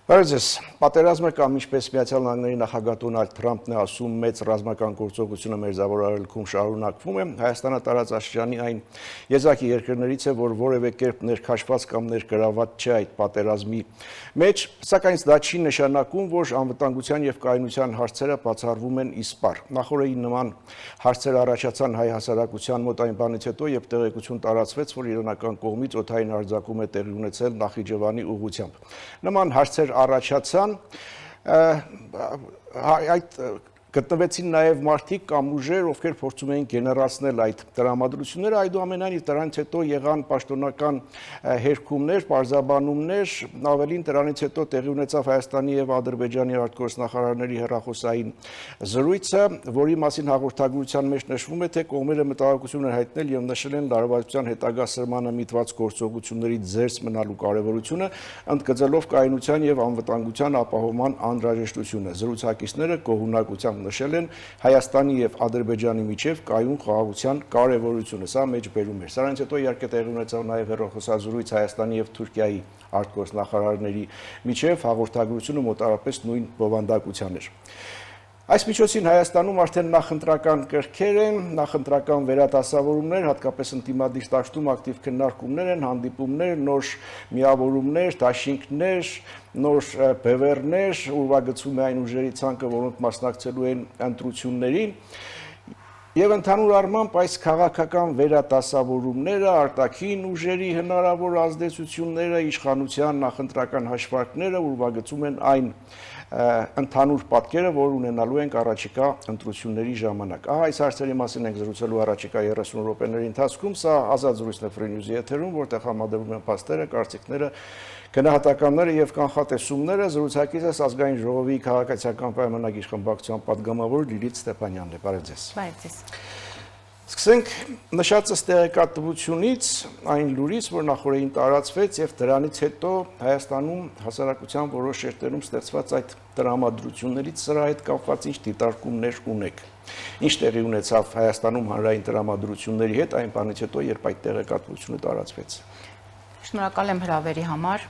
Բարեձեզ, պատերազմը կամ ինչպես Միացյալ Նահանգների նախագահ Դոնալդ Թրամփն է ասում, մեծ ռազմական գործողությունը մերձավոր արևելքում շարունակվում է, Հայաստանը տարածաշրջանի այն եզակի երկրներից է, որ որևէ կերպ ներքաշված կամ ներգրավված չէ այդ պատերազմի մեջ, սակայն դա չի նշանակում, որ անվտանգության եւ կայունության հարցերը բացառվում են իսպառ։ Նախորդին նման հարցեր առաջացան հայ հասարակության մոտ այն բանից հետո, երբ տեղեկություն տարածվեց, որ իրանական կողմից օդային հարձակում է տեղի ունեցել Նախիջևանի ուղղությամբ։ Նման հարցեր առաջացան, այդ գտնվեցին նաև մարդիկ կամ ուժեր, ովքեր փորձում էին գեներացնել այդ տրամադրությունները, այդուամենայնիվ դրանից հետո եղան պաշտոնական հերքումներ, պարզաբանումներ, ավելին դրանից հետո տեղի ունեցավ Հայաստանի եւ Ադրբեջանի արտգործնախարարների հեռախոսային զրույցը, որի մասին հաղորդագրության մեջ նշվում է, թե կողմերը մտահոգություն են հայտնել եւ նշել են լարվածության հետագա սրմանը միտված գործողությունների զերծ մնալու կարեւորությունը, ընդգծելով կայունության եւ անվտանգության ապահովման անհրաժեշտությունը։ Զրուցակիցները գոհունակությամբ նշել են Հայաստանի եւ Ադրբեջանի միջև կայուն խաղաղության կարեւորությունը, սա մեջբերում էր։ Սրանից հետո իհարկե տեղի ունեցավ նաեւ հեռախոսազրույց Հայաստանի եւ Թուրքիայի արտգործնախարարների միջև, հաղորդագրությունը մոտարապես նույն բովանդակության էր։ Այս միջոցին Հայաստանում արդեն նախընտրական կրքեր են, նախընտրական վերադասավորումներ, հատկապես ընդդիմադիր դաշտում ակտիվ քննարկումներ են, հանդիպումներ, նոր միավորումներ, դաշինքներ, նոր բևեռներ, ուրվագծում է այն ուժերի ցանկը, որոնք մասնակցելու են ընտրություններին։ Եվ ընդհանուր առմամբ այս քաղաքական վերադասավորումները, արտաքին ուժերի հնարավոր ազդեցությունները, իշխանության նախընտրական հաշվարկները ուրվագծում են այն ընդհանուր պատկերը, որ ունենալու ենք առաջիկա ընտրությունների ժամանակ։ Ահա այս հարցերի մասին ենք զրուցելու առաջիկա 30 րոպեների ընթացքում, սա ազատ զրույցն է Free News-ի եթերում, որտեղ համադրվում են փաստերը, կարծիքները, գնահատականները եւ կանխատեսումները, զրուցակիցս ազգային ժողովի քաղաքացիական պայմանագիր խմբակցության падգամավոր Լիլիթ Ստեփանյանն է։ Բարև ձեզ։ Բարև ձեզ։ Սկսենք նշածս տեղեկատվությունից, այն լուրից, որ նախորդին տարածվեց եւ դրանից հետո Հայաստանում հասարակության որոշ շերտերում ստեղծված այդ տրամադրություններից սրա հետ կապված ինչ դիտարկումներ ունեք։ Ինչ տեղի ունեցավ Հայաստանում հանրային տրամադրությունների հետ այն բանից հետո, երբ այդ տեղեկատվությունը տարածվեց։ Շնորհակալ եմ հրավերի համար։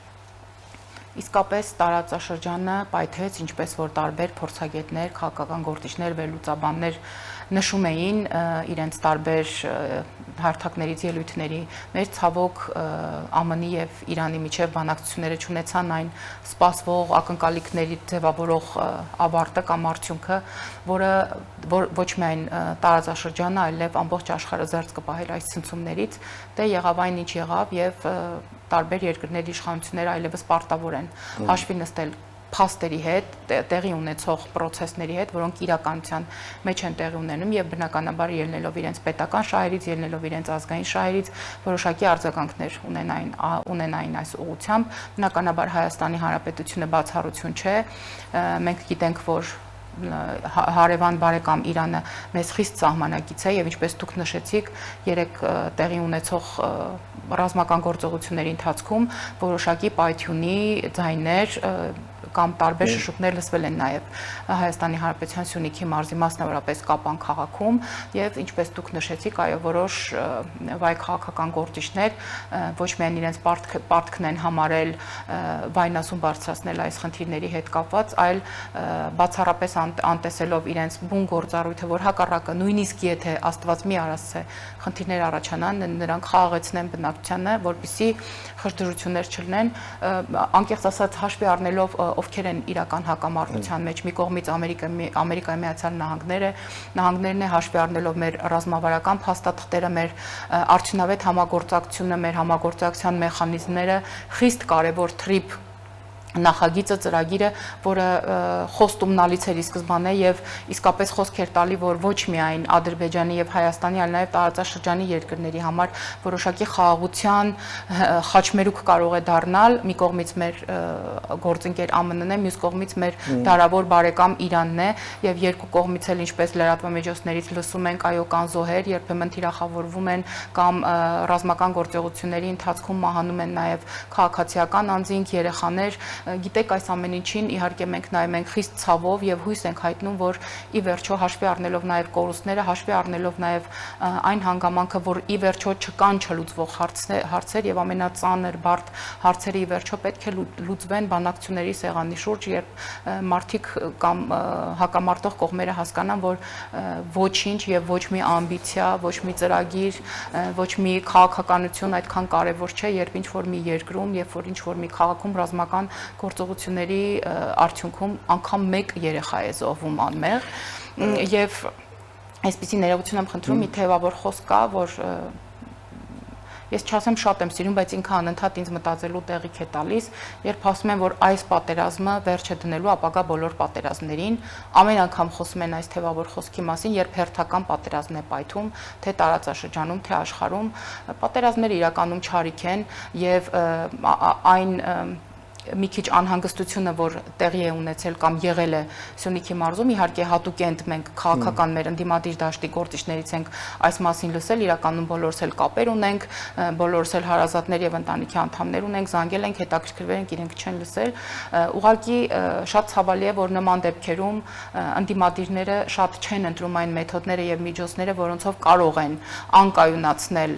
Իսկապես տարածաշրջանը պայթեց, ինչպես որ տարբեր փորձագետներ, քաղաքական գործիչներ, վերլուծաբաններ նշում էին իրենց տարբեր հարթակներից ելույթների մեջ, ցավոք ԱՄՆ-ի եւ Իրանի միջև բանակցությունները չունեցան այն սպասվող ակնկալիքների ձևավորող ավարտը կամ արդյունքը, որը ոչ միայն տարածաշրջանը, այլև ամբողջ աշխարհը զերծ կպահել այս ցնցումներից, դե եղավ այն ինչ եղավ եւ տարբեր երկրների իշխանությունները այլևս պարտավոր են հաշվի նստել փաստերի հետ, տեղի ունեցող process-ների հետ, որոնք իրականության մեջ են տեղի ունենում եւ բնականաբար ելնելով իրենց պետական շահերից, ելնելով իրենց ազգային շահերից, որոշակի արձագանքներ ունենային այս ուղղությամբ, բնականաբար Հայաստանի Հանրապետությունը բացառություն չէ, մենք գիտենք, որ հարևան բարեկամ Իրանը մեզ խիստ սահմանակից է եւ ինչպես դուք նշեցիք, երեք տեղի ունեցող ռազմական գործողությունների ընթացքում որոշակի պայթյունի ձայներ կամ տարբեր շշուկներ լսվել են նաև Հայաստանի Հանրապետության Սյունիքի մարզի մասնավորապես Կապան քաղաքում եւ ինչպես դուք նշեցիք, այո, որոշ վայ քաղաքական գործիչներ ոչ միայն իրենց պարտքն են համարել վայնասուն բարձրացնել այս խնդիրների հետ կապված, այլ բացառապես անտեսելով իրենց բուն գործառույթը, որ հակառակը նույնիսկ եթե Աստված մի արասցե խնդիրներ առաջանան, նրանք խաղաղեցնեն բնակչությանը, որպեսզի խժդժություններ չլինեն, անկեղծ ասած հաշվի առնելով ովքեր են իրական հակամարտության մեջ, մի կողմից Ամերիկայի Միացյալ Նահանգներն է հաշվի առնելով մեր ռազմավարական փաստաթղթերը, մեր արդյունավետ համագործակցությունը, մեր համագործակցության մեխանիզմները, խիստ կարևոր թրիփ նախագիծը, ծրագիրը, որը խոստումնալից էր ի սկզբանե եւ իսկապես խոսք էր տալի, որ ոչ միայն Ադրբեջանի եւ Հայաստանի, այլ նաեւ տարածաշրջանի երկրների համար որոշակի խաղաղության խաչմերուկ կարող է դառնալ, մի կողմից մեր գործընկեր ԱՄՆ-ն է, մյուս կողմից մեր դարավոր բարեկամ Իրանն է եւ երկու կողմից էլ ինչպես լրատվամիջոցներից լսում ենք, այո, կան զոհեր, երբեմն թիրախավորվում են կամ ռազմական գործողությունների ընթացքում մահանում են նաեւ քաղաքացիական անձինք, երեխաներ, գիտեք, այս ամեն ինչին իհարկե մենք նայում ենք խիստ ցավով եւ հույս ենք հայտնում, որ ի վերջո հաշվի առնելով նաեւ կորուստները, հաշվի առնելով նաեւ այն հանգամանքը, որ ի վերջո չկան չլուծվող հարցեր եւ ամենածանր բարդ հարցերը ի վերջո պետք է լուծվեն բանակցությունների սեղանի շուրջ, երբ մարդիկ կամ հակամարտող կողմերը հասկանան, որ ոչինչ եւ ոչ մի ամբիցիա, ոչ մի ծրագիր, ոչ մի քաղաքականություն այդքան կարեւոր չէ, երբ ինչ որ մի երկրում, երբ որ ինչ որ մի քաղաքում ռազմական գործողությունների արդյունքում անգամ մեկ երեխա է զոհվում անմեղ եւ այսպիսի ներողություն եմ խնդրում, մի թեւավոր խոսք կա, որ ես չասեմ շատ եմ սիրում, բայց ինքը անընդհատ ինձ մտածելու տեղիք է տալիս, երբ ասում են, որ այս պատերազմը վերջ է դնելու ապագա բոլոր պատերազմներին, ամեն անգամ խոսում են այս թևավոր խոսքի մասին, երբ հերթական պատերազմն է պայթում, թե տարածաշրջանում, թե աշխարհում, պատերազմները իրականում չարիք են եւ այն մի քիչ անհանգստությունը, որ տեղի է ունեցել կամ եղել է Սյունիքի մարզում, իհարկե հատուկենտ մենք քաղաքական մեր ընդդիմադիր դաշտի գործիչներից ենք այս մասին լսել, իրականում բոլորս էլ կապեր ունենք, բոլորս էլ հարազատներ եւ ընտանիքի անդամներ ունենք, զանգել ենք, հետաքրքրվել ենք, իրենք չեն լսել։ Ուղղակի շատ ցավալի է, որ նման դեպքերում ընդդիմադիրները շատ չեն ընտրում այն մեթոդները եւ միջոցները, որոնցով կարող են անկայունացնել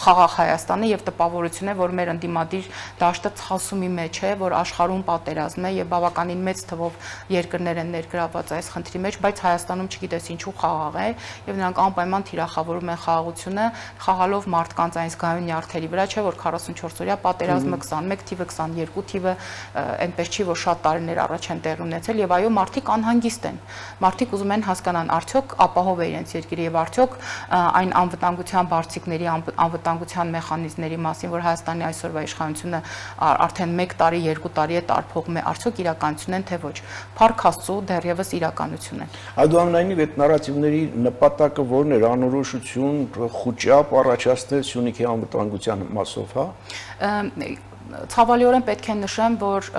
խաղաղ Հայաստանը եւ տպավորություն է, որ մեր ընդդիմադիր դաշտը ցասումի մեջ է, որ աշխարհում պատերազմ է եւ բավականին մեծ թվով երկրներ են ներգրավված այս խնդրի մեջ, բայց Հայաստանում չգիտես ինչու խաղաղ է եւ նրանք անպայման թիրախավորում են խաղաղությունը, խաղալով մարդկանց այն զգայուն նյարդերի վրա, չէ՞ որ 44-օրյա պատերազմը 21 թիվը, 22 թիվը այնպես չի, որ շատ տարիներ առաջ են տեղի ունեցել եւ այո, մարդիկ անհանգիստ են։ Մարդիկ ուզում են հասկանան, արդյոք ապահով է իրենց երկիրը եւ արդյոք այն անվտանգության բարձիկների, անվտանգության մեխանիզմների մասին, որ Հայաստանի այսօրվա իշխանությունը արդեն 1 տարի 2 տարի է տարփողում է, արդյոք իրականություն են թե ոչ։ Փառք Աստծո, դեռևս իրականություն են։ Այդուամենայնիվ այդ նարատիվների նպատակը որն էր, անորոշություն, խուճապ առաջացնել Սյունիքի անվտանգության մասով, հա։ Ցավալիորեն պետք է նշեմ, որ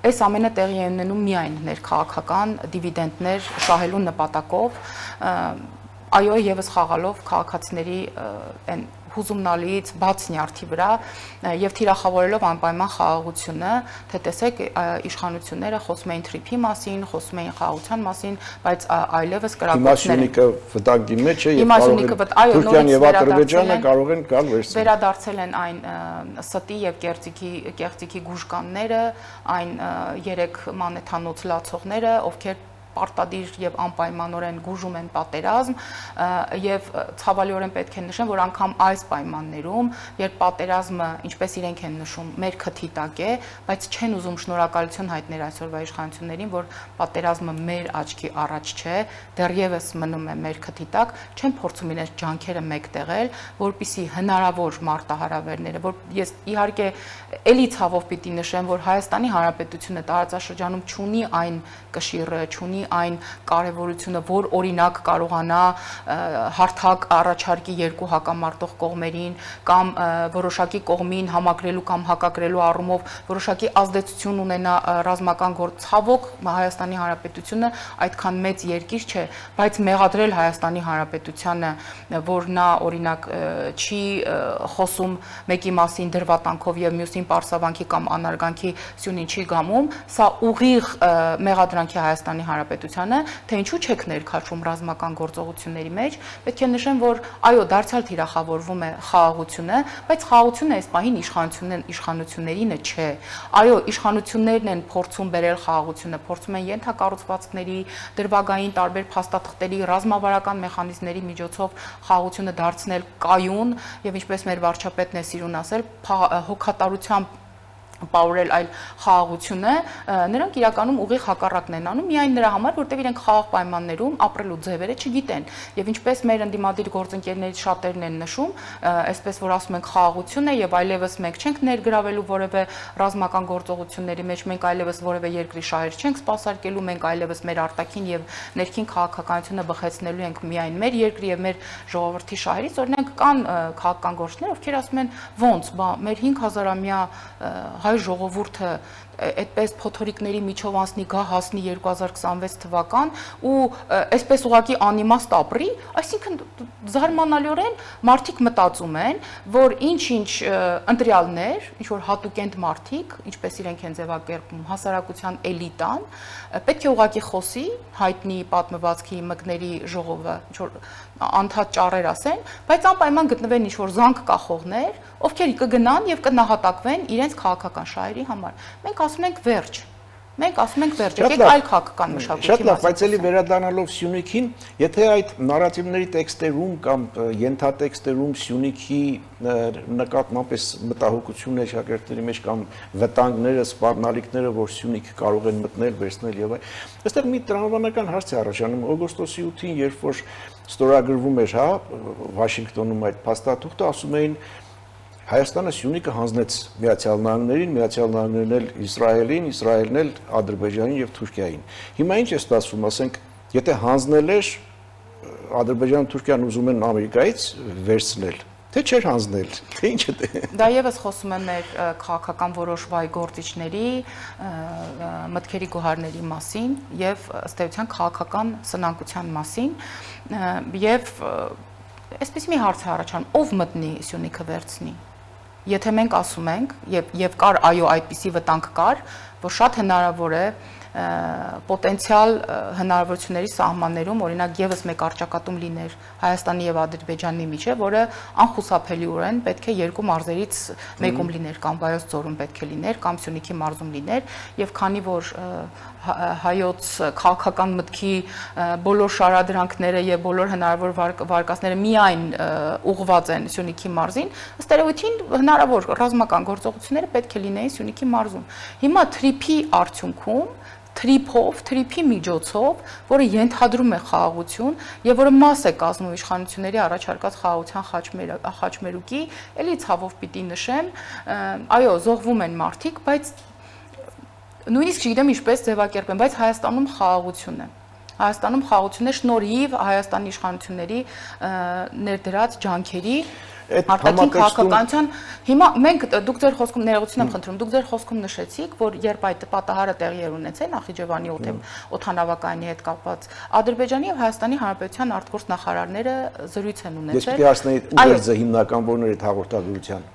այս ամենը տեղի է ունենում միայն ներքաղաքական դիվիդենտներ շահելու նպատակով, այո, եւս խաղալով քաղաքացիների այն հուզումնալից բաց նյարդի վրա եւ թիրախավորելով անպայման խաղաղությունը, թե տեսեք իշխանությունները խոսում էին թրիփի մասին, խոսում էին խաղաղության մասին, բայց այլևս կրակոցներ են։ Հիմա վտանգի մեջ է եւ Թուրքիան եւ Ադրբեջանը կարող են գալ վերցնել։ Վերադարձել են այն ստի եւ կեղծիքի գուժկանները, այն 3 մանեթանոց լացողները, ովքեր պարտադիր եւ անպայմանորեն գուժում են պատերազմ եւ ցավալիորեն պետք է նշեմ, որ անգամ այս պայմաններում, երբ պատերազմը, ինչպես իրենք են նշում, մեր քթի տակ է, բայց չեն ուզում շնորհակալություն հայտնել այսօրվա իշխանություններին, որ պատերազմը մեր աչքի առաջ չէ, դեռևս մնում է մեր քթի տակ, չեն փորձում իրենց ջանքերը մեկտեղել, որպիսի հնարավոր մարտահրավերները, որ ես իհարկե էլի ցավով պիտի նշեմ, որ Հայաստանի Հանրապետությունը տարածաշրջանում չունի այն կշիռը, չունի այն կարևորությունը, որ օրինակ կարողանա հարթակ առաջարկի երկու հակամարտող կողմերին կամ որոշակի կողմին համակրելու կամ հակակրելու առումով որոշակի ազդեցություն ունենա ռազմական ցավոք Հայաստանի Հանրապետությունը այդքան մեծ երկիր չէ, բայց մեղադրել Հայաստանի Հանրապետությանը, որ նա օրինակ չի խոսում մեկի մասին դրվատանքով եւ մյուսին պարսավանքի կամ անարգանքի սյունին չի գամում, սա ուղիղ մեղադրանք է Հայաստանի Հանրապետությանը, թե ինչու չեք ներքաշում ռազմական գործողությունների մեջ, պետք է նշեմ, որ այո, դարձյալ թիրախավորվում է խաղաղությունը, բայց խաղաղությունը այս պահին իշխանություններինը չէ։ Այո, իշխանություններն են փորձում բերել խաղաղությունը, փորձում են ենթակառուցվածքների, դրվագային տարբեր փաստաթղթերի, ռազմավարական մեխանիզմների միջոցով խաղաղությունը դարձնել կայուն եւ ինչպես մեր վարչապետն է սիրուն ասել, հոգատարությամբ պարուրել այլ խաղաղությունը, նրանք իրականում ուղիղ հակառակն են անում միայն նրա համար, որտեղ իրենք խաղաղ պայմաններում ապրելու ձևերը չգիտեն։ Եվ ինչպես մեր ընդդիմադիր գործընկերներից շատերն են նշում, այսպես որ ասում ենք խաղաղություն է եւ այլևս մենք չենք ներգրավելու որևէ ռազմական գործողությունների մեջ, մենք այլևս որևէ երկրի շահեր չենք սպասարկելու, մենք այլևս մեր արտաքին եւ ներքին քաղաքականությունը բխեցնելու ենք միայն մեր երկրի եւ մեր ժողովրդի շահերից, օրինակ կան քաղաքական գործիչներ, ովքեր ասում են ոնց, բա մեր 5000-ամյա հայ ժողովուրդը այդպես փոթորիկների միջով անցնի գա հասնի 2026 թվական ու այսպես ուղղակի անիմաստ ապրի, այսինքն զարմանալիորեն մարդիկ մտածում են, որ ինչ-ինչ ընտրյալներ, ինչ որ հատուկենտ մարդիկ, ինչպես իրենք են ձևակերպում, հասարակության էլիտան, պետք է ուղղակի խոսի հայտնի պատմվածքի մկների ժողովը, ինչ որ անդադ ճառեր ասեն, բայց անպայման գտնվեն ինչ որ զանգ կախողներ, ովքեր կգնան եւ կնահատակվեն իրենց քաղաքական շահերի համար։ Մենք ասում ենք վերջ։ Մենք ասում ենք վերջ, եկեք այլ քաղաքական մշակույթի Շատ լավ, բայց էլի վերադառնալով Սյունիքին, եթե այդ նարատիվների տեքստերում կամ ենթատեքստերում Սյունիքի նկատմամբ մտահոգություն է շակերտների մեջ կամ վտանգները, սպառնալիքները, որ Սյունիքը կարող են մտնել, վերցնել եւ այլ։ Այստեղ մի տրամաբանական հարց է առաջանում օգոստոսի 8-ին, երբ որ ստորագրվում էր, հա, Վաշինգտոնում այդ փաստաթուղթը, ասում էին Հայաստանը Սյունիքը հանձնեց Միացյալ Նահանգներին, Միացյալ Նահանգներն էլ Իսրայելին, Իսրայելն էլ Ադրբեջանին եւ Թուրքիային։ Հիմա ինչ է ստացվում, ասենք, եթե հանձնել էր Ադրբեջանը, Թուրքիան ուզում են Ամերիկայից վերցնել, թե չէր հանձնել, թե ինչ է։ Դա եւս խոսում է մեր քաղաքական որոշ վայգործիչների մտքերի գոհարների մասին եւ ըստ էության քաղաքական սնանկության մասին եւ այսպես մի հարց է առաջանում, ով մտնի Սյունիքը վերցնի։ Եթե մենք ասում ենք եւ կար այո այդպիսի վտանգ կար, որ շատ հնարավոր է պոտենցիալ հնարավորությունների սահմաններում օրինակ եւս մեկ արճակատում լիներ Հայաստանի եւ Ադրբեջանի միջեւ, որը անխուսափելիորեն պետք է երկու մարզերից մեկում լիներ կամ Վայոց ձորում պետք է լիներ կամ Սյունիքի մարզում լիներ եւ քանի որ հայոց քաղաքական մտքի բոլոր շարադրանքները եւ բոլոր հնարավոր վարկածները միայն ուղղված են Սյունիքի մարզին, ըստ երևույթին հնարավոր ռազմական գործողությունները պետք է լինեին Սյունիքի մարզում։ Հիմա թրիփի արդյունքում թրիփի միջոցով, որը ենթադրում է խաղաղություն եւ որը մաս է կազմում իշխանությունների առաջարկած խաղաղության խաչմերուկի, էլի ցավով պիտի նշեմ, այո, զոհվում են մարդիկ, բայց նույնիսկ չգիտեմ ինչպես ձևակերպեմ, բայց Հայաստանում խաղաղություն է։ Հայաստանում խաղաղություն է շնորհիվ Հայաստանի իշխանությունների ներդրած ջանքերի արտաքին քաղաքականության հիմա մենք դուք ձեր խոսքում ներողություն եմ խնդրում դուք ձեր խոսքում նշեցիք որ երբ այդ պատահարը տեղի էր ունեցել Նախիջևանի օդանավակայանի հետ կապված Ադրբեջանի եւ Հայաստանի Հանրապետության արտգործ նախարարները զրույց են ունեցել։ Ես պիտի ասնեի ուղերձը հիմնական որն էր այդ հաղորդագրության։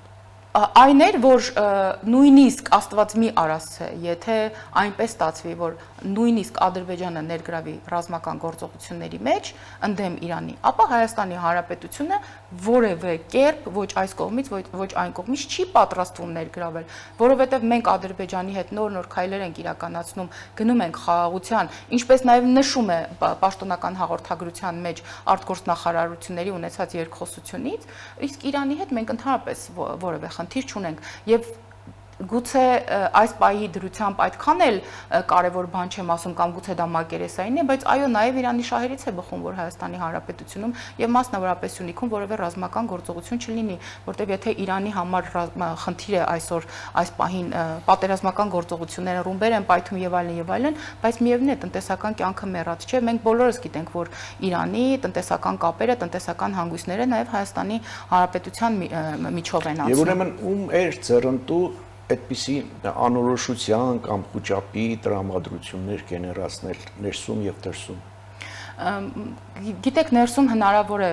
Այն էր, որ նույնիսկ Աստված մի արասցե, եթե այնպես ստացվի, որ նույնիսկ Ադրբեջանը ներգրավի ռազմական գործողությունների մեջ ընդդեմ Իրանի, ապա Հայաստանի Հանրապետությունը որևէ կերպ ոչ այս կողմից, ոչ այն կողմից չի պատրաստվում ներգրավել, որովհետև մենք Ադրբեջանի հետ նոր քայլեր ենք իրականացնում, գնում ենք խաղաղության, ինչպես նաև նշում է պաշտոնական հաղորդագրության մեջ արտգործնախարարությունների ունեցած երկխոսությունից, իսկ Իրանի հետ մենք ընդհանրապես որևէ խնդիր չունենք եւ գուցե այս պահի դրությամբ այդքան էլ կարևոր բան չեմ ասում կամ գուցե դա մակերեսային է, բայց այո, նաև Իրանի շահերից է բխում, որ Հայաստանի Հանրապետությունում եւ մասնավորապես Սյունիքում որևէ ռազմական գործողություն չլինի, որտեղ եթե Իրանի համար խնդիր է այսօր այս պահին պատերազմական գործողությունները ռումբեր են պայթում եւ այլն, բայց միևնույն է տնտեսական կյանքը մեռած չէ, մենք բոլորս գիտենք, որ Իրանի տնտեսական կապերը, տնտեսական հանգույցները նաև Հայաստանի Հանրապետության միջով են անցնում։ Եվ ուրեմն ում էր ծերնդու այդպիսի անորոշության կամ խոճապի տրամադրություններ գեներացնել ներսում եւ դրսում։ Գիտեք, ներսում հնարավոր է,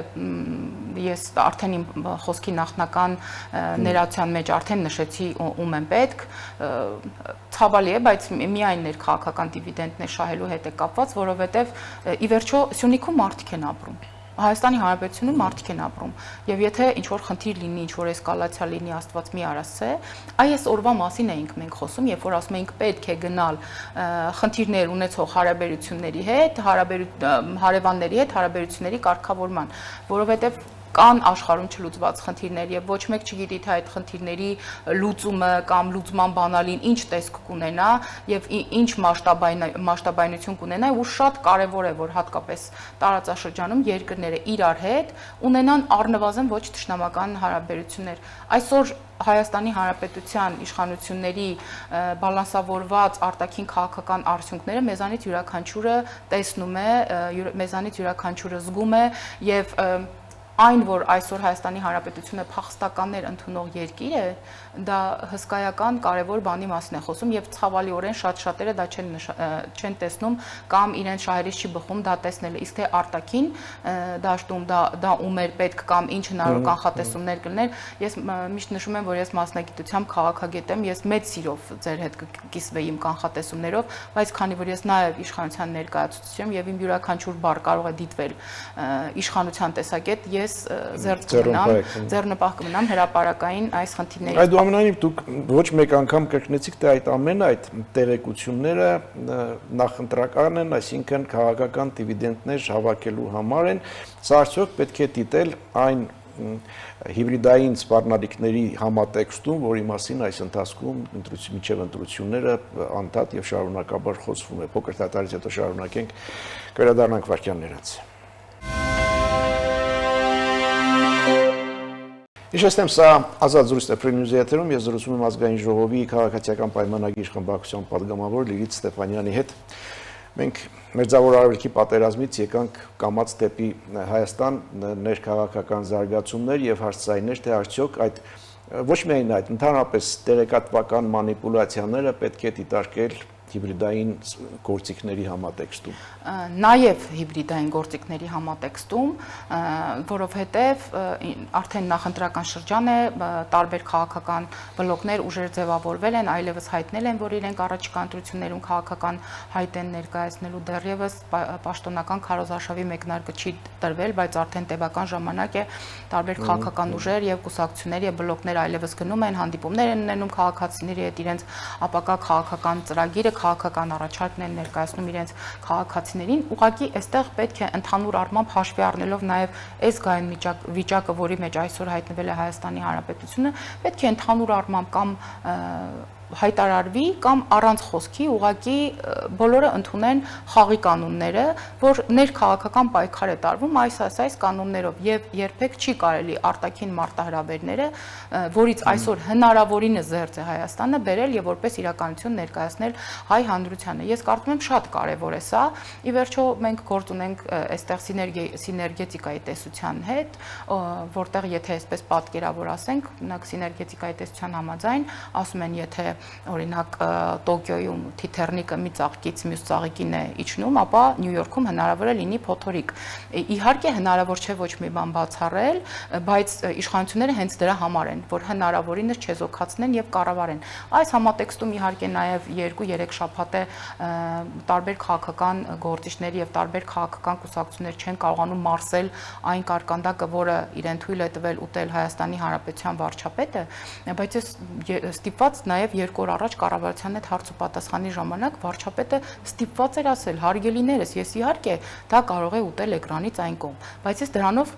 ես արդեն իմ խոսքի նախնական ներածության մեջ արդեն նշեցի ում են պետք, ցավալի է, բայց միայն ներքաղաքական դիվիդենտներ շահելու հետ է կապված, որովհետև ի վերջո Սյունիքում մարդիկ են ապրում։ Հայաստանի Հանրապետությունում մարդիկ են ապրում եւ եթե ինչ որ խնդիր լինի, ինչ որ էսկալացիա լինի, Աստված մի արասցե, այս օրվա մասին էինք մենք խոսում, երբ որ ասում էինք պետք է գնալ խնդիրներ ունեցող հարաբերությունների հետ, հարևանների հետ հարաբերությունների կարգավորման, որովհետեւ կան աշխարհում չլուծված խնդիրներ եւ ոչ մեկ չգիտի թե այդ խնդիրների լուծումը կամ լուծման բանալին ինչ տեսք կունենա եւ ինչ մասշտաբայնություն կունենա ու շատ կարեւոր է որ հատկապես տարածաշրջանում երկրները իրար հետ ունենան առնվազն ոչ թշնամական հարաբերություններ այսօր Հայաստանի Հանրապետության իշխանությունների բալանսավորված արտաքին քաղաքական արդյունքները մեզանից յուրաքանչյուրը տեսնում է մեզանից յուրաքանչյուրը զգում է եւ այն, որ այսօր Հայաստանի Հանրապետությունը փախստականներ ընդունող երկիր է, դա հսկայական կարևոր բանի մասին է խոսում եւ ցավալիորեն շատ շատերը դա չեն տեսնում կամ իրեն շահերից չի բխում դա տեսնելը, իսկ թե արտաքին դաշտում դա ում էր պետք կամ ինչ հնարավոր կանխատեսումներ կլներ, ես միշտ նշում եմ, որ ես մասնագիտությամբ քաղաքագետ եմ, ես մեծ սիրով ձեր հետ կկիսվեի իմ կանխատեսումներով, բայց քանի որ ես նաեւ իշխանության ներկայացուցիչ եմ եւ իմ յուրաքանչյուր բառ կարող է դիտվել իշխանության տեսակետ, ես ձեռնպահ կմնամ հրապարակային այս խնդիրների։ Այնուամենայնիվ դուք ոչ մեկ անգամ կրկնեցիք, թե այդ ամենը այդ տեղեկությունները նախընտրական են, այսինքն քաղաքական դիվիդենտներ հավաքելու համար են, սա արդյոք պետք է դիտել այն հիբրիդային սպառնալիքների համատեքստում, որի մասին այս ընթացքում մինչև ընտրությունները անդադ եւ շարունակաբար խոսվում է։ Փոքր դատարից հետո շարունակենք, կվերադառնանք վարքյաններց։ Իշեստեմ, սա ազատ զրույցն է Free News-ի եթերում, ես զրուցում եմ ազգային ժողովի քաղաքացիական պայմանագիր խմբակցության պատգամավոր Լիլիթ Ստեփանյանի հետ։ Մենք Մերձավոր Արևելքի պատերազմից եկանք կամաց դեպի Հայաստան, ներքաղաքական զարգացումներ եւ հարցային թե արդյոք այդ ոչ միայն այդ ընդհանրապես տեղեկատվական մանիպուլյացիաները պետք է դիտարկել հիբրիդային գործիքների համատեքստում։ Նաև հիբրիդային գործիքների համատեքստում, որովհետև արդեն նախընտրական շրջան է, տարբեր քաղաքական բլոկներ ուժեր ձևավորվել են, այլևս հայտնել են, որ իրենք առաջիկա ընտրություններում քաղաքական հայտ են ներկայացնելու, դեռևս պաշտոնական քարոզարշավի մեկնարկը չի տրվել, բայց արդեն տևական ժամանակ է տարբեր քաղաքական ուժեր եւ կուսակցություններ եւ բլոկներ այլևս գնում են, հանդիպումներ են ունենում քաղաքացիների հետ, իրենց ապակա քաղաքական ծրագիրը, քաղաքական առաջարկն են ներկայացնում իրենց քաղաքացիներին, ուղղակի այստեղ պետք է ընդհանուր առմամբ հաշվի առնելով նաև այս գային վիճակը, որի մեջ այսօր հայտնվել է Հայաստանի Հանրապետությունը, պետք է ընդհանուր առմամբ կամ հայտարարվի կամ առանց խոսքի ուղղակի բոլորը ընդունեն խաղի կանոնները, որ ներքաղաքական պայքար է տարվում այս կանոններով եւ երբեք չի կարելի արտաքին մարտահրավերները, որից այսօր հնարավորինս զերծ է Հայաստանը բերել եւ որպես իրականություն ներկայացնել հայ հանրությանը։ Ես կարծում եմ շատ կարեւոր է սա։ Ի վերջո մենք գործ ունենք այստեղ սիներգետիկայի տեսության հետ, որտեղ եթե այսպես պատկերավոր ասենք, ունակ սիներգետիկայի տեսության համաձայն ասում են, եթե օրինակ Տոկիոյում թիթեռնիկը մի ծաղկից մյուս ծաղիկին է իջնում, ապա Նյու Յորքում հնարավոր է լինի փոթորիկ։ Իհարկե հնարավոր չէ ոչ մի բան բացառել, բայց իշխանությունները հենց դրա համար են, որ հնարավորինս չեզոքացնեն եւ կառավարեն։ Այս համատեքստում իհարկե նաեւ 2-3 շաբաթ է տարբեր քաղաքական գործիչներ եւ տարբեր քաղաքական կուսակցություններ չեն կարողանում մարսել այն կարկանդակը, որը իրեն թույլ է տվել ուտել Հայաստանի Հանրապետության վարչապետը, բայց ես ստիպված նաեւ 2 օր առաջ կառավարության հետ հարց ու պատասխանի ժամանակ վարչապետը ստիպված էր ասել հարգելիներս, ես իհարկե դա կարող է ուտել էկրանից այն կողմ, բայց ես դրանով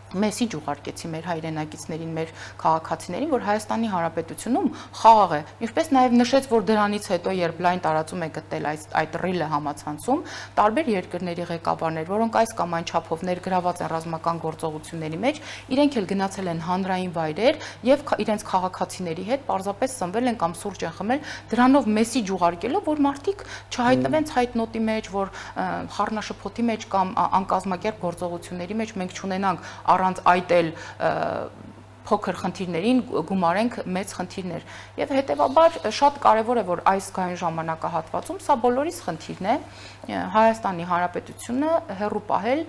մեսիջ ուղարկեցի մեր հայրենակիցներին, մեր քաղաքացիներին, որ Հայաստանի Հանրապետությունում խաղ է, ինչպես նաև նշեց, որ դրանից հետո երբ լայն տարածում է գտել այդ ռիլը համացանցում, տարբեր երկրների ղեկավարներ, որոնք այս կամ այն չափով ներգրաված են ռազմական գործողությունների մեջ, իրենք էլ գնացել են հանրային վայրեր եւ իրենց քաղաքացիների հետ պարզապես սնվել են կամ սուրճ են խմել, դրանով մեսիջ ուղարկելով, որ մարդիկ չհայտնվեն ցայտնոտի մեջ, որ խառնաշփոթի մեջ կամ անկազմակերպ գործողությունների մեջ մենք չունենանք առանց այդ էլ փոքր խնդիրներին գումարենք մեծ խնդիրներ եւ հետեւաբար շատ կարեւոր է որ այս գային ժամանակահատվածում սա բոլորիս խնդիրն է Հայաստանի Հանրապետությունը հեռու պահել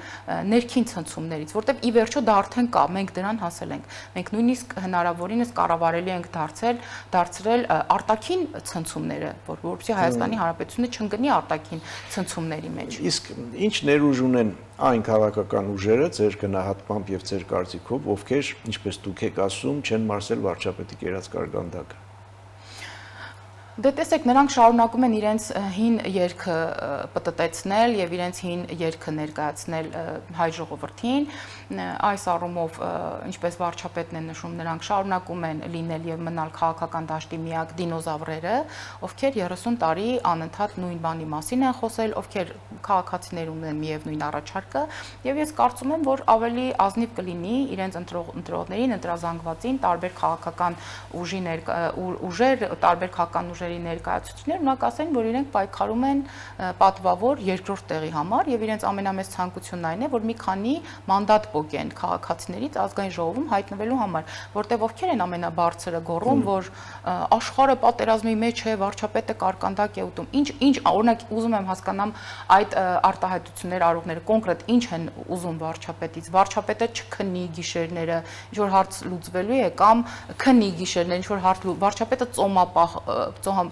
ներքին ցնցումներից որտեւ ի վերջո դա արդեն կա մենք դրան հասել ենք մենք նույնիսկ հնարավորինս կառավարելի ենք դարձրել արտաքին ցնցումները որովհետեւ Հայաստանի Հանրապետությունը չընկնի արտաքին ցնցումների մեջ իսկ ինչ ներուժ ունեն այն քաղաքական ուժերը ձեր գնահատմամբ եւ ձեր կարծիքով ովքեր ինչպես դուք եք ասում չեն մարսել վարչապետի կերած կարգանդակը Դե տեսեք, նրանք շարունակում են իրենց հին երգը պտտեցնել եւ իրենց հին երգը ներկայացնել հայ ժողովրդին։ Այս առումով, ինչպես վարչապետն է նշում, նրանք շարունակում են լինել եւ մնալ քաղաքական դաշտի միակ դինոզավրերը, ովքեր 30 տարի անընդհատ նույն բանի մասին են խոսել, ովքեր քաղաքացիներ ունեն միևնույն առաջարկը, եւ ես կարծում եմ, որ ավելի ազնիվ կլինի իրենց ընտրողներին, ընտրազանգվածին տարբեր քաղաքական ուժեր, տարբեր քաղաքական ուժեր կազմակերպությունների ներկայացուցիչներ ունակ ասեն, որ իրենք պայքարում են պատվավոր երկրորդ տեղի համար եւ իրենց ամենամեծ ցանկությունն այն է, որ մի քանի մանդատ պոկեն քաղաքացիներից ազգային ժողովում հայտնվելու համար, որտեղ ովքեր են ամենաբարձրը գոռում, որ աշխարհը պատերազմի մեջ է, վարչապետը կարկանդակ է ուտում։ Ինչ օրինակ ուզում եմ հասկանամ այդ արտահայտություններ արողները կոնկրետ ինչ են ուզում վարչապետից։ Վարչապետը չքնի գիշերները, ինչ որ հարց լուծվելու է կամ քնի գիշերները, ինչ որ հարց վարչապետը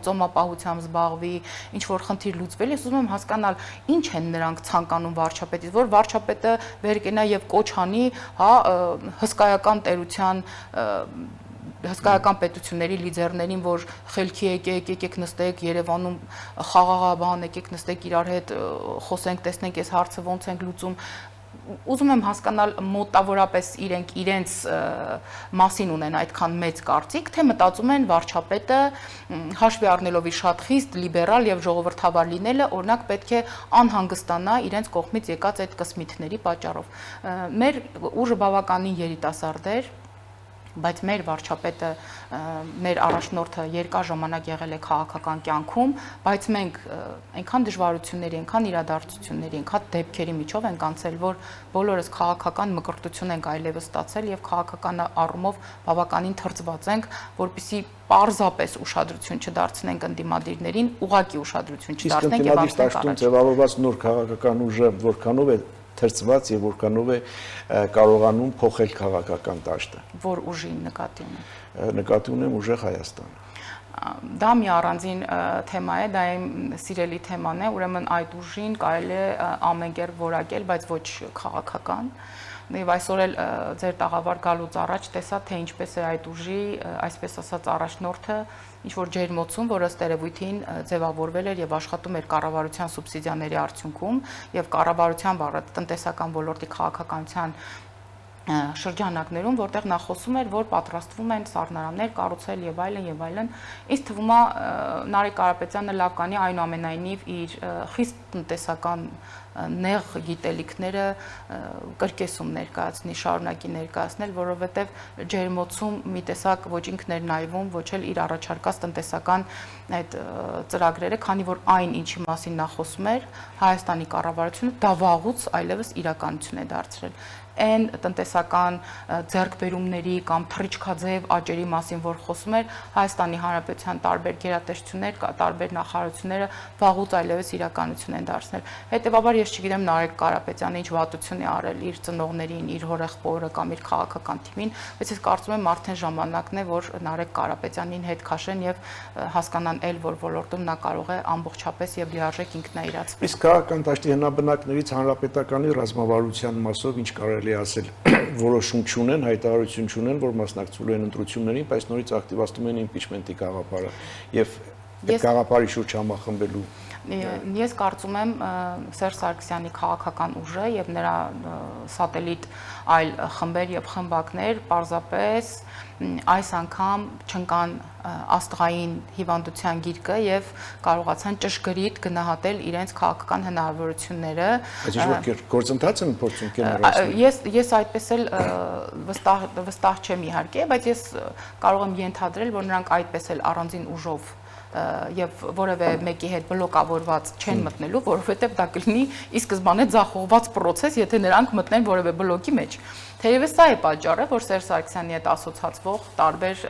ծոմապահությամբ զբաղվի, ինչ որ խնդիր լուծվելի է, ուզում եմ հասկանալ ինչ են նրանք ցանկանում վարչապետից, որ վարչապետը վեր կենա եւ կոչ անի, հա, հսկայական տերության հսկայական պետությունների լիդերներին, որ խելքի եկեք նստեք Երևանում խաղաղաբան, եկեք նստեք իրար հետ խոսենք, տեսնենք այս հարցը ոնց ենք լուծում։ Ուզում եմ հասկանալ մոտավորապես իրենց մասին ունեն այդքան մեծ կարծիք, թե մտածում են վարչապետը հաշվի առնելով իր շատ խիստ լիբերալ եւ ժողովրդավար լինելը, օրինակ պետք է անհանգստանա իրենց կողմից եկած այդ կսմիթների պատճառով։ Մեր ուժը բավականին երիտասարդ էր, բայց մեր վարչապետը, մեր առաջնորդը երկար ժամանակ եղել է քաղաքական կյանքում, բայց մենք այնքան դժվարությունների, այնքան իրադարձությունների, այնքան դեպքերի միջով ենք անցել, որ բոլորս քաղաքական մկրտություն ենք այլևս ստացել եւ քաղաքական առումով բավականին թրջված ենք, որպեսզի պարզապես ուշադրություն չդարձնենք ընդդիմադիրներին, ուղղակի ուշադրություն չդարձնենք եւ անցնենք առաջ։ Ձևավորված նոր քաղաքական ուժը որքանով է թրծված եւ որքանով է կարողանում փոխել քաղաքական դաշտը։ Որ ուժին նկատի ունեմ։ Նկատի ունեմ ուժեղ Հայաստան։ Դա մի առանձին թեմա է, դա իմ սիրելի թեման է, ուրեմն այդ ուժին կարելի է ամենքեր որակել, բայց ոչ քաղաքական։ Եվ այսօր էլ ձեր տաղավար գալուց առաջ տեսա, թե ինչպես է այդ ուժի, այսպես ասած, առաջնորդը ինչ որ ջերմոցում, որ ըստ երևույթին ձևավորվել էր եւ աշխատում էր կառավարության սուբսիդիաների արդյունքում եւ կառավարության տնտեսական ոլորտի քաղաքականության շրջանակներում, որտեղ նա խոսում էր, որ պատրաստվում են սառնարաններ կառուցել եւ այլն եւ այլն։ Ինձ թվում է Նարեկ Կարապետյանը լավ կանի այնուամենայնիվ իր խիստ տնտեսական նեղ գիտելիքները կրկեսում ներկայացնի, շարունակի ներկայացնել, որովհետև ջերմոցում մի տեսակ ոչ ինքն էր նայվում, ոչ էլ իր առաջարկած տնտեսական այդ ծրագրերը, քանի որ այն ինչի մասին նա խոսում էր, Հայաստանի կառավարությունը դա վաղուց այլևս իրականություն է դարձրել։ Այն տնտեսական ձեռքբերումների կամ թռիչքաձև աճերի մասին, որ խոսում էր, Հայաստանի Հանրապետության տարբեր գերատեսչություններ, տարբեր նախարարությունները վաղուց այլևս իրականություն են դարձնել։ Հետևաբար ես չգիտեմ Նարեկ Կարապետյանը ինչ վատություն է արել իր ծնողներին, իր հորեղբորը կամ իր քաղաքական թիմին, բայց ես կարծում եմ արդեն ժամանակն է, որ Նարեկ Կարապետյանին հետ քաշեն եւ հասկանան էլ, որ ոլորտում նա կարող է ամբողջապես եւ լիարժեք ինքնաիրացվել։ Իսկ քաղաքական դաշտի հնաբնակներից հանրապետականի ռազմավարության մասով ինչ կարելի ասել, որոշում չունեն, հայտարարություն չունեն, որ մասնակցելու են ընտրություններին, բայց նորից ակտիվացնում են իմպիչմենտի գաղափարը եւ այդ գաղափարի շուրջ համախմբելու։ Ես կարծում եմ Սերժ Սարգսյանի քաղաքական ուժը եւ նրա սատելիտ այլ խմբեր եւ խմբակներ պարզապես այս անգամ չնկան աստղային հիվանդության գիրկը եւ կարողացան ճշգրիտ գնահատել իրենց քաղաքական հնարավորությունները։ Այս ինչ-որ գործընթաց են փորձում կենտրոնացնել։ Ես այդպես էլ վստահ չեմ իհարկե, բայց ես կարող եմ ենթադրել, որ նրանք այդպես էլ առանձին ուժով եւ որևէ մեկի հետ բլոկավորված չեն մտնելու, որովհետեւ դա կլինի ի սկզբանե ձախողված process, եթե նրանք մտնեն որևէ բլոկի մեջ։ Թերևս սա է պատճառը, որ Սերժ Սարգսյանի հետ ասոցացվող տարբեր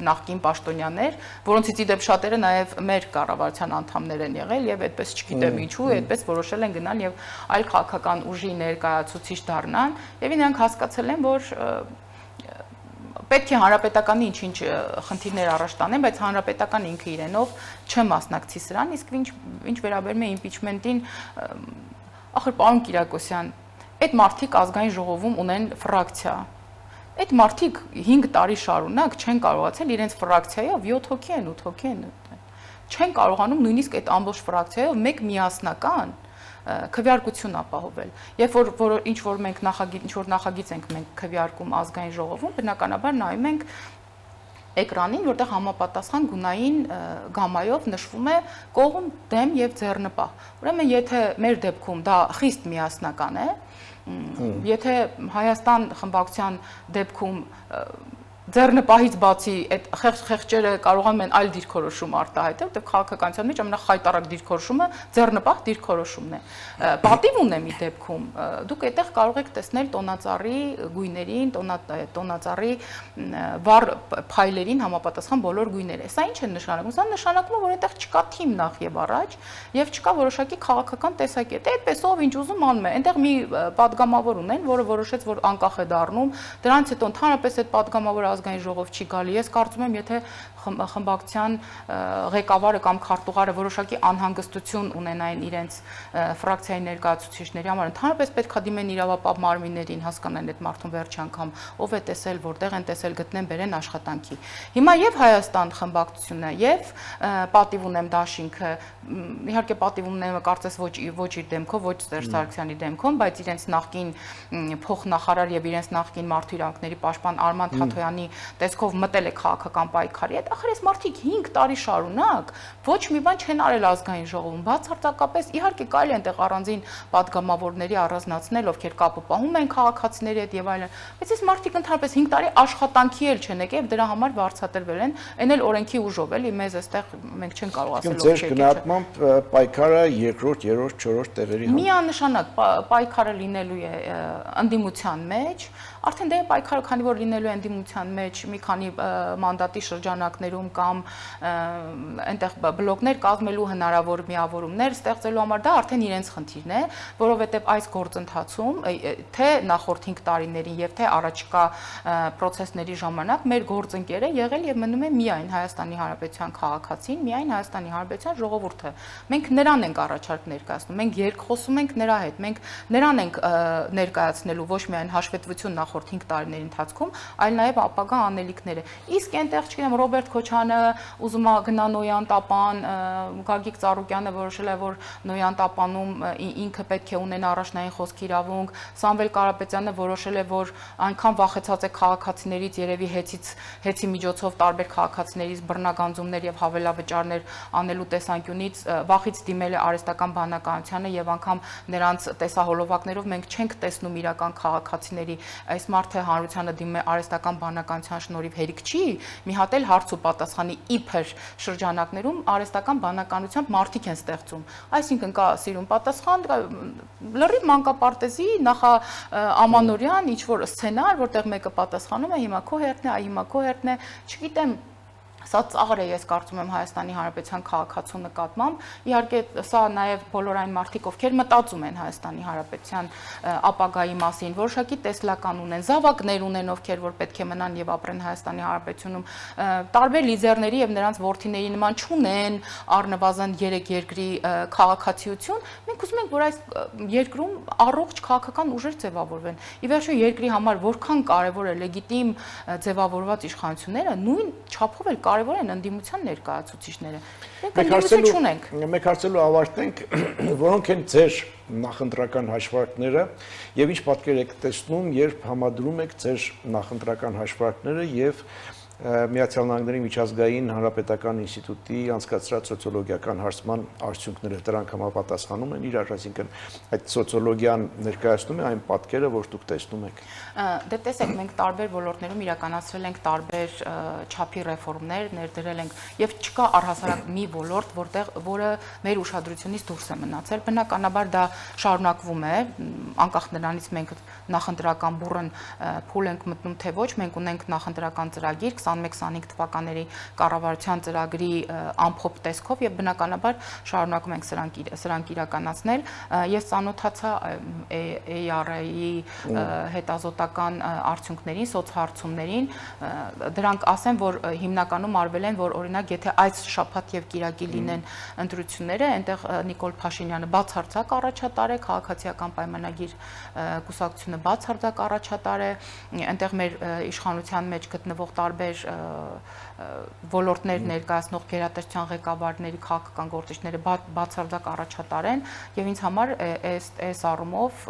նախկին պաշտոնյաներ, որոնցից ի դեպ շատերը նաեւ մեր կառավարության անդամներ են եղել եւ այդպես չգիտեմ ինչու, այդպես որոշել են գնալ եւ այլ քաղաքական ուժի ներկայացուցիչ դառնան եւ նրանք հասկացել են, որ պետք է հանրապետականի ինչ-ինչ խնդիրներ առաջ տանեն, բայց հանրապետականը ինքը իրենով չմասնակցի սրան, իսկ ինչ վերաբերում է իմպիչմենտին, ախր պարոն Կիրակոսյան, այդ մարդիկ ազգային ժողովում ունեն ֆրակցիա։ Այդ մարդիկ 5 տարի շարունակ չեն կարողացել իրենց ֆրակցիայով 7 հոգի են, 8 հոգի են, չեն կարողանում նույնիսկ այդ ամբողջ ֆրակցիայով մեկ միասնական քվեարկություն ապահովել։ Երբ որ ինչ որ մենք նախագիծ ենք մենք քվեարկում ազգային ժողովում, բնականաբար նայում ենք էկրանին, որտեղ համապատասխան գունային գամայով նշվում է կողմ, դեմ եւ ձեռնպահ։ Ուրեմն եթե մեր դեպքում դա խիստ միասնական է, եթե Հայաստան խմբակցության դեպքում ձեռնպահից բացի այդ խեղճերը կարողանում են այլ դիրքորոշում արտահայտել, որտեղ քաղաքականության մեջ ամենախայտարակ դիրքորոշումը ձեռնպահ դիրքորոշումն է։ Պատիվ ունեմ ի դեպքում, դուք այդտեղ կարող եք տեսնել տոնածառի գույներին, տոնածառի վառ փայլերին համապատասխան բոլոր գույները։ Սա ինչ է նշանակում։ Սա նշանակում է, որ այդտեղ չկա թիմ նախ եւ առաջ եւ չկա որոշակի քաղաքական տեսակետ։ Այդպես ով ինչ ուզում անում է։ Այնտեղ մի падգամավոր ունեն, որը որոշեց, որ անկախ է դառնում, դրանից հետո ընդհանրապես այդ падգամավորը ազգային ժողով չի գալի։ Ես կարծում եմ, եթե խմբակցության ղեկավարը կամ քարտուղարը որոշակի անհանգստություն ունենային իրենց ֆրակցիայի ներկայացուցիչների համար, ընդհանրապես պետք է դիմեն իրավապահ մարմիններին, հասկանան այդ մարդուն վերջի անգամ ով է տեսել, որտեղ են տեսել, գտնեն, բերեն աշխատանքի։ Հիմա եւ Հայաստան խմբակցությունը եւ պատիվ ունեմ դաշինքը, իհարկե պատիվ ունեմ կարծես ոչ իր դեմքով, ոչ Սերժ Սարգսյանի դեմքով, բայց իրենց նախկին փոխնախարար եւ իրենց նախկին մարդու իրավունքների պաշտպան Արման Թաթոյանի տեսքով մտել է քաղաքական պայքարի հետ, ախր այս մարդիկ 5 տարի շարունակ ոչ մի բան չեն արել ազգային ժողովում, բացարձակապես իհարկե կարելի է այնտեղ առանձին падգամավորների առանձնացնել, ովքեր կապը պահում են քաղաքացիների հետ եւ այլն, բայց այս մարդիկ ընդհանրապես 5 տարի աշխատանքի էլ չեն եկել եւ դրա համար վարձատրվել են, այն էլ օրենքի ուժով էլի, մեզ այստեղ մենք չենք կարող ասել ովքեր չէ։ Ձեր գնահատմամբ պայքարը երկրորդ, երրորդ, չորրորդ տեղերի համար միանշանակ պայքարը լինելու է ընդդիմության մեջ, արդեն դե պայքարը քանի որ լինելու է ընդդիմության մեջ մի քանի մանդատի շրջանակներում կամ այնտեղ բլոկներ կազմելու հնարավոր միավորումներ ստեղծելու համար դա արդեն իրենց խնդիրն է, որովհետև այս գործընթացում թե նախորդ 5 տարիներին եւ թե առաջիկա process-ների ժամանակ մեր գործընկերը եղել եւ մնում է միայն Հայաստանի Հանրապետության քաղաքացին, միայն Հայաստանի Հանրապետության ժողովուրդը։ Մենք նրան ենք առաջարկ ներկայացնում, մենք երկխոսում ենք նրա հետ, մենք նրան ենք ներկայացնելու ոչ միայն հաշվետվություն նախորդ 5 տարիների ընթացքում, այլ նաև ապագա անելիքները։ Իսկ այնտեղ, չգիտեմ, Ռոբերտ Քոչյանը ուզում է գնա Նոյան տապան, Գագիկ Ծառուկյանը որոշել է, որ Նոյան տապանում ինքը պետք է ունենա առաջնային խոսքի իրավունք, Սամվել Կարապետյանը որոշել է, որ այնքան վախեցած է քաղաքացիներից, երևի հեծի միջոցով տարբեր քաղաքացիներից բռնագանձումներ եւ հավելավճարներ անելու տեսանկյունից վախից դիմել է արհեստական բանականությանը եւ անգամ նրանց տեսահոլովակներով մենք չենք տեսնում իրական քաղաքացիների այս մարդը հանրությանը դիմում է արհեստական բանականության շնորհիվ հերիք չի մի հատ էլ հարց ու պատասխանի իբր շրջանակներում արհեստական բանականությամբ մարդիկ են ստեղծում այսինքն կա սիրուն պատասխան լրիվ մանկապարտեզի նախա ամանորյան ինչ որ սցենար որտեղ մեկը պատասխանում է հիմա քո հերթն է այ հիմա քո հերթն է չգիտեմ Սա ծաղր է ես կարծում եմ Հայաստանի Հանրապետության քաղաքացու նկատմամբ իհարկե սա նաև բոլոր այն մարդիկ ովքեր մտածում են Հայաստանի Հանրապետության ապագայի մասին որոշակի տեսլական ունեն զավակներ ունեն ովքեր որ պետք է մնան եւ ապրեն Հայաստանի Հանրապետությունում տարբեր լիդերների եւ նրանց որդիների նման չունեն առնվազն 3 երկրի քաղաքացիություն մենք ուզում ենք որ այս երկրում առողջ քաղաքական ուժեր ձևավորվեն ի վերջո երկրի համար որքան կարեւոր է լեգիտիմ ձևավորված իշխանությունները նույն չափով էլ կարևոր են ընդդիմության ներկայացուցիչները։ Մենք հարցելու ավարտենք, որոնք են ձեր նախընտրական հաշվարկները եւ ինչ պատկեր եք տեսնում, երբ համադրում եք ձեր նախընտրական հաշվարկները եւ Միացյալ Նահանգների միջազգային հանրապետական ինստիտուտի անցկացրած սոցիոլոգիական հարցման արդյունքները դրանք համապատասխանում են իրար, այսինքն այդ սոցիոլոգիան ներկայացնում է այն պատկերը, որ դուք տեսնում եք։ Դե տեսեք, մենք տարբեր ոլորտներում իրականացրել ենք տարբեր չափի ռեֆորմներ, ներդրել ենք եւ չկա առհասարակ մի ոլորտ, որը մեր ուշադրությունից դուրս է մնացել։ Բնականաբար դա շարունակվում է, անկախ նրանից մենք նախընտրական բուռն փուլ ենք մտնում թե ոչ, մենք ունենք նախընտրական ծրագիր 21-25 թվականների կառավարության ծրագրի ամփոփ տեսքով եւ բնականաբար շարունակում ենք սրանք իրականացնել։ Ես ծանոթացա ARA-ի հետազոտական արդյունքներին, սոցհարցումներին, դրանք ասեմ, որ հիմնականում արվել են, որ օրինակ եթե այս շաբաթ եւ կիրակի լինեն ընտրությունները, այնտեղ Նիկոլ Փաշինյանը բացարձակ առաջատար է, քաղաքացիական պայմանագիր կուսակցությունը բացարձակ առաջատար է, այնտեղ մեր իշխանության մեջ գտնվող տարբեր ոլորտներ ներկայացնող գերատեսչության ղեկավարների քաղաքական գործիչները բացարձակ առաջատար են եւ ինձ համար այս առումով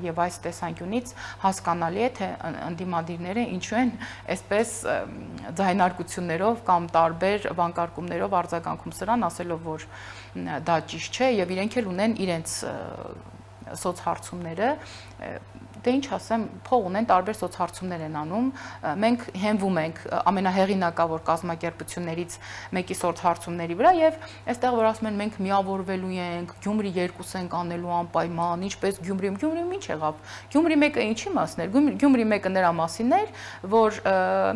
եւ այս տեսանկյունից հասկանալի է թե ընդդիմադիրները ինչու են այսպես ձայնարկություններով կամ տարբեր վանկարկումներով արձագանքում սրան ասելով որ դա ճիշտ չէ եւ իրենք էլ ունեն իրենց սոցհարցումները դե ինչ ասեմ, փող ունեն, տարբեր սոցհարցումներ են անում, մենք հենվում ենք ամենահեղինակավոր կազմակերպություններից մեկի սոցհարցումների վրա եւ այստեղ որ ասում են մենք միավորվելու ենք, Գյումրի 2 ենք անելու անպայման, ինչպես Գյումրիում ինչ եղավ։ Գյումրի 1-ը ինչի մասն էր։ Գյումրի 1-ը նրա մասին էր, որ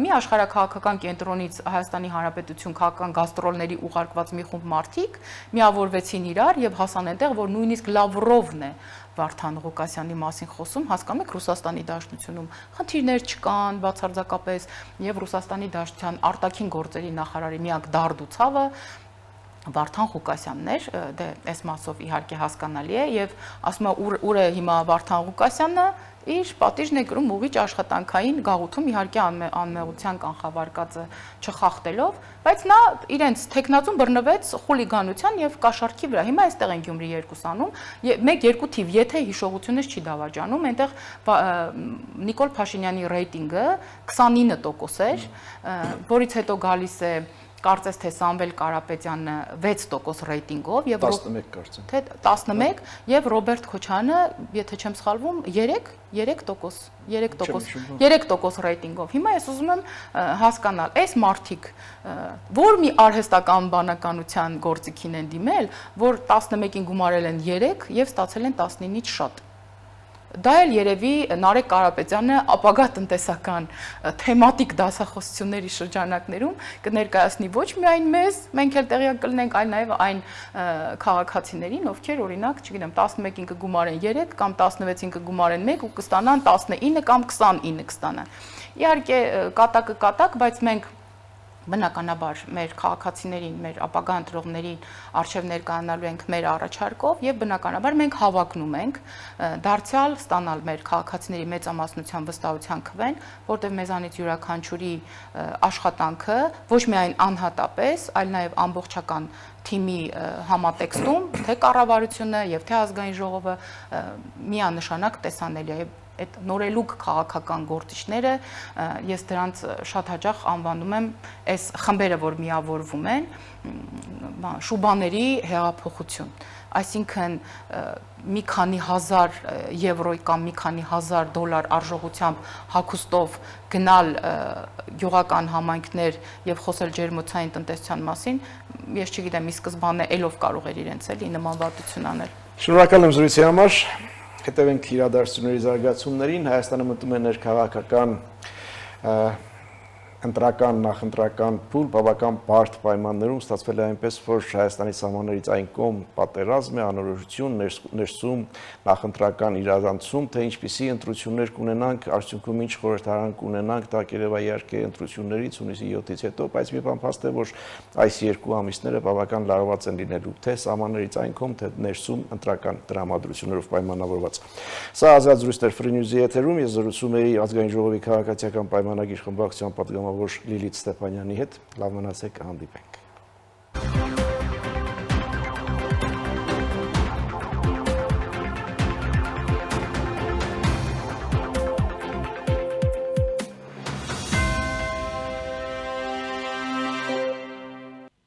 մի աշխարհաքաղաքական կենտրոնից Հայաստանի Հանրապետություն քաղաքական գաստրոլների ուղարկված մի խումբ մարդիկ միավորվեցին իրար եւ հասան այնտեղ, որ նույնիսկ Լավրովն է Վարդան Ղուկասյանի մասին խոսում, հասկանում եք Ռուսաստանի Դաշնությունում խնդիրներ չկան բացարձակապես եւ Ռուսաստանի Դաշնության արտաքին գործերի նախարարի միակ դարդ ու ցավը Վարդան Ղուկասյանն էր, դե այս մասով իհարկե հասկանալի է եւ ասում է ուր է հիմա Վարդան Ղուկասյանը իր պատիժն է կրում ուղիղ աշխատանքային գաղութում իհարկե անմեղության կանխավարկածը չխախտելով, բայց նա իրենց տեխնացուն բռնվեց խուլիգանության եւ կաշառքի վրա։ Հիմա այստեղ են Գյումրի 2 անում, 1-2 թիվ, եթե հիշողությունս չի դավաճանում, այնտեղ Նիկոլ Փաշինյանի ռեյտինգը 29% էր, որից հետո գալիս է կարծես թե Սամվել Կարապետյանը 6% ռեյտինգով եւ 11 կարծեմ։ Թե 11 եւ Ռոբերտ Քոչյանը, եթե չեմ սխալվում, 3% ռեյտինգով։ Հիմա ես ուզում եմ հասկանալ, այս մարդիկ որ մի արհեստական բանականության գործիքին են դիմել, որ 11-ին գումարել են 3 եւ ստացել են 19-ից շատ։ Դա էլ երևի Նարեկ Կարապետյանը ապագա տնտեսական թեմատիկ դասախոսությունների շրջանակներում կներկայացնի ոչ միայն մեզ, մենք էլ տեղյակ կլինենք, այլ նաև այն քաղաքացիներին, ովքեր օրինակ, չգիտեմ, 11-ին կգումարեն 3 կամ 16-ին կգումարեն 1 ու կստանան 19 կամ 29 կստանան։ Իհարկե կատակ, բայց մենք բնականաբար մեր քաղաքացիներին, մեր ապագա ընտրողներին արժև ներկայանալու ենք մեր առաջարկով եւ բնականաբար մենք հավակնում ենք դարձյալ ստանալ մեր քաղաքացիների մեծամասնության վստահության քվեն, որտեղ մեզանից յուրաքանչյուրի աշխատանքը ոչ միայն անհատապես, այլ նաեւ ամբողջական թիմի համատեքստում, թե կառավարությունը եւ թե ազգային ժողովը միանշանակ տեսանելի է։ Այդ նորելուկ քաղաքական գործիչները ես դրանց շատ հաճախ անվանում եմ այս խմբերը, որ միավորվում են, շուբաների հեղափոխություն, այսինքն մի քանի հազար եվրոյ կամ մի քանի հազար դոլար արժողությամբ հագուստով գնալ գյուղական համայնքներ եւ խոսել ջերմոցային տնտեսության մասին, ես չգիտեմ, ի սկզբանե ելով կարող էր իրենց էլի նման վատություն անել։ Շնորհակալ եմ զրույցի համար։ Հետևենք իրադարձությունների զարգացումներին, Հայաստանը մտնում է ներքաղաքական ընտրական նախընտրական փուլ բավական բարդ պայմաններում ստացվել է այնպես, որ Հայաստանի սահմաններից այն կողմ պատերազմ է, անորոշություն, ներսում նախընտրական իրարանցում, թե ինչպիսի ընտրություններ կունենանք, արդյունքում ինչ խորհրդարան կունենանք, դա կերևա իհարկե ընտրություններից հունիսի 7-ից հետո, բայց մի բան փաստ է, որ այս երկու ամիսները բավական լարված են լինելու, թե սահմաններից այն կողմ, թե ներսում ընտրական տրամադրություններով պայմանավորված։ Սա ազատ զրույցներ Free News-ի եթերում, ես զրուցում էի Ազգային ժողովի քաղաքացիական պայմանագիր խմբակցության պատգամավոր Լիլիթ Ստեփանյանի հետ, լավ մնացեք, հանդիպենք։